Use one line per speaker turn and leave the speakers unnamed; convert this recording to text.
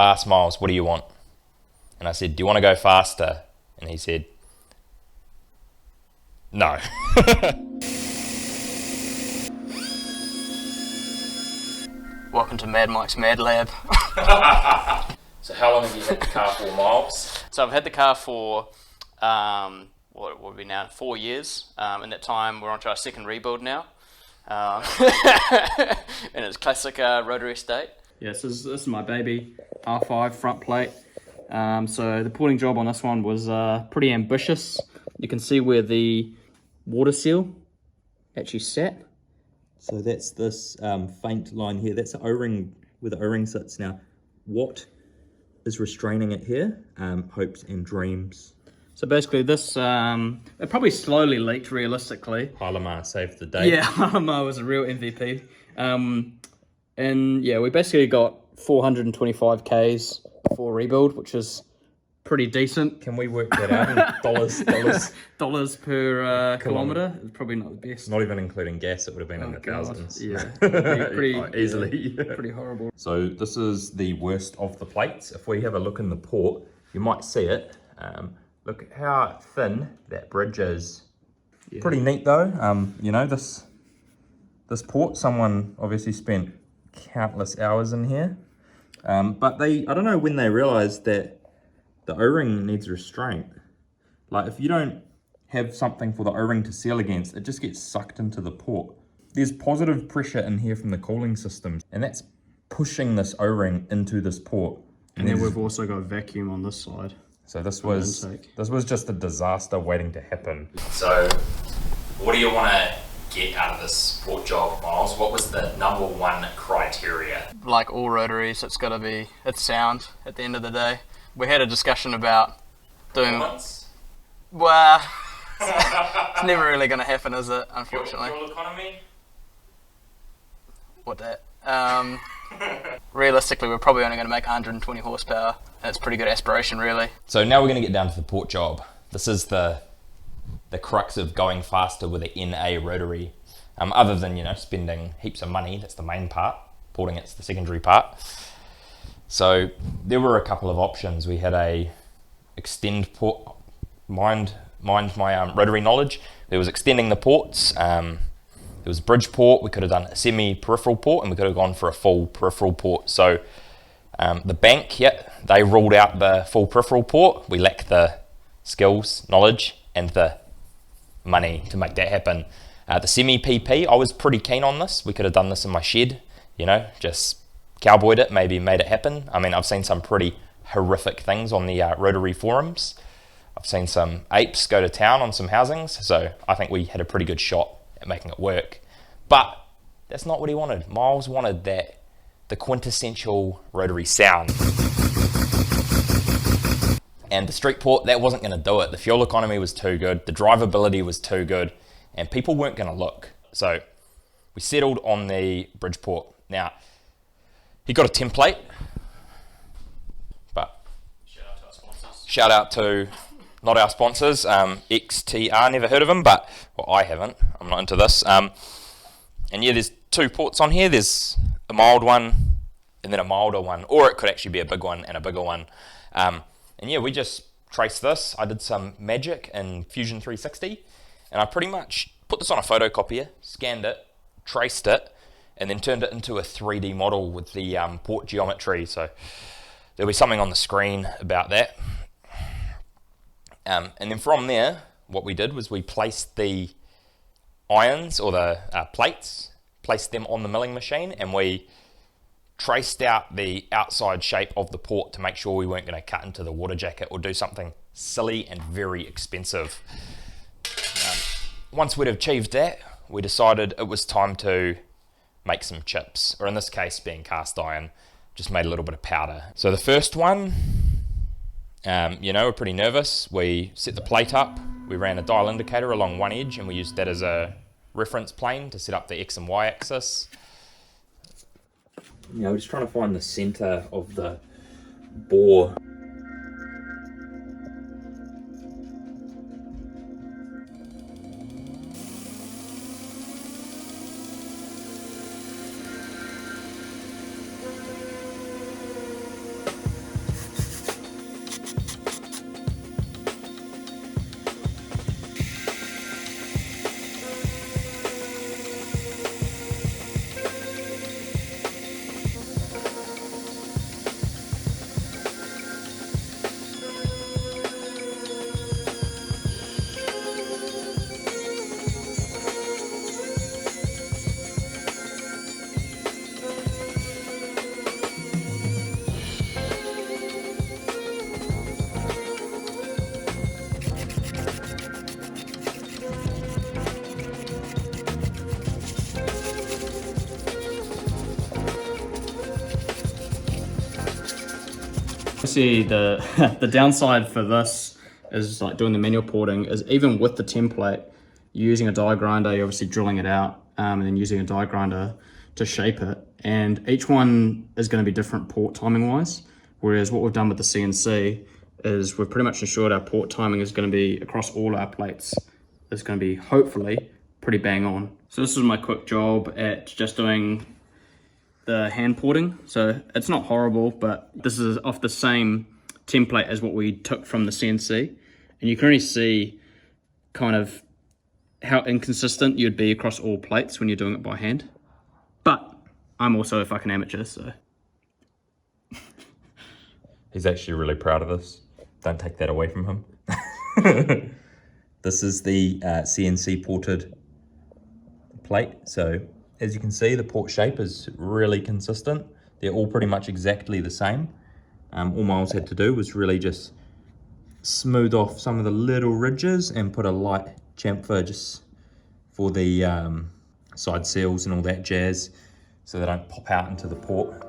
I asked Miles, what do you want? And I said, do you want to go faster? And he said, no.
Welcome to Mad Mike's Mad Lab.
So how long have you had the car for, Miles?
So I've had the car for, what would be now, 4 years. In that time, we're on to our second rebuild now. In its classic rotary state. Yes, this is my baby R5 front plate. So the porting job on this one was pretty ambitious. You can see where the water seal actually sat.
So that's this faint line here. That's the O-ring, where the O-ring sits. Now, what is restraining it here? Hopes and dreams.
So basically this, it probably slowly leaked realistically.
Palomar saved the day.
Yeah, Palomar was a real MVP. And yeah, we basically got 425 Ks before rebuild, which is pretty decent.
Can we work that out in dollars?
Dollars per kilometre. It's probably not the best.
Not even including gas, it would have been in the
God.
thousands.
Yeah, pretty
easily.
Yeah, pretty horrible.
So this is the worst of the plates. If we have a look in the port, you might see it. Look at how thin that bridge is. Yeah. Pretty neat though. You know, this port, someone obviously spent countless hours in here. But I don't know when they realized that the O-ring needs restraint. Like if you don't have something for the O-ring to seal against, it just gets sucked into the port. There's positive pressure in here from the cooling system, and that's pushing this O-ring into this port.
And then we've also got vacuum on this side.
So this was just a disaster waiting to happen.
So what do you want to get out of this port job, Miles? What was the #1 criteria?
Like all rotaries, it's sound at the end of the day. We had a discussion about doing... Well, it's never really going to happen, is it, unfortunately?
Fuel economy?
What that? Realistically, we're probably only going to make 120 horsepower. That's pretty good aspiration, really.
So now we're going to get down to the port job. This is the crux of going faster with an NA rotary. Other than, you know, spending heaps of money, that's the main part. Porting, it's the secondary part. So there were a couple of options. We had a extend port, mind my rotary knowledge. There was extending the ports. There was Bridgeport. We could have done a semi-peripheral port, and we could have gone for a full peripheral port. So the bank, they ruled out the full peripheral port. We lack the skills, knowledge, and the money to make that happen. The semi-PP, I was pretty keen on this. We could have done this in my shed, you know, just cowboyed it, maybe made it happen. I mean, I've seen some pretty horrific things on the rotary forums. I've seen some apes go to town on some housings, so I think we had a pretty good shot at making it work. But that's not what he wanted. Miles wanted the quintessential rotary sound. And the street port, that wasn't going to do it. The fuel economy was too good, the drivability was too good, and people weren't going to look. So we settled on the Bridgeport. Now, he got a template, but shout out to not our sponsors, XTR, never heard of them, but, well, I haven't, I'm not into this. And yeah, there's 2 ports on here. There's a mild one and then a milder one, or it could actually be a big one and a bigger one. And yeah, we just traced this. I did some magic in Fusion 360, and I pretty much put this on a photocopier, scanned it, traced it, and then turned it into a 3D model with the port geometry. So there'll be something on the screen about that. And then from there, what we did was we placed the irons, or the plates, placed them on the milling machine, and we traced out the outside shape of the port to make sure we weren't going to cut into the water jacket or do something silly and very expensive. Once we'd achieved that, we decided it was time to make some chips, or in this case being cast iron, just made a little bit of powder. So the first one, you know, we're pretty nervous. We set the plate up, we ran a dial indicator along one edge, and we used that as a reference plane to set up the X and Y axis.
Yeah, we're just trying to find the center of the bore.
See the the downside for this is like doing the manual porting is even with the template, using a die grinder, you're obviously drilling it out and then using a die grinder to shape it. And each one is going to be different port timing wise. Whereas what we've done with the CNC is we've pretty much ensured our port timing is going to be across all our plates. It's going to be hopefully pretty bang on. So this is my quick job at just doing the hand porting. So it's not horrible, but this is off the same template as what we took from the CNC. And you can already see kind of how inconsistent you'd be across all plates when you're doing it by hand. But I'm also a fucking amateur, so.
He's actually really proud of this. Don't take that away from him. This is the CNC ported plate. So as you can see, the port shape is really consistent. They're all pretty much exactly the same. All Miles had to do was really just smooth off some of the little ridges and put a light chamfer just for the side seals and all that jazz so they don't pop out into the port.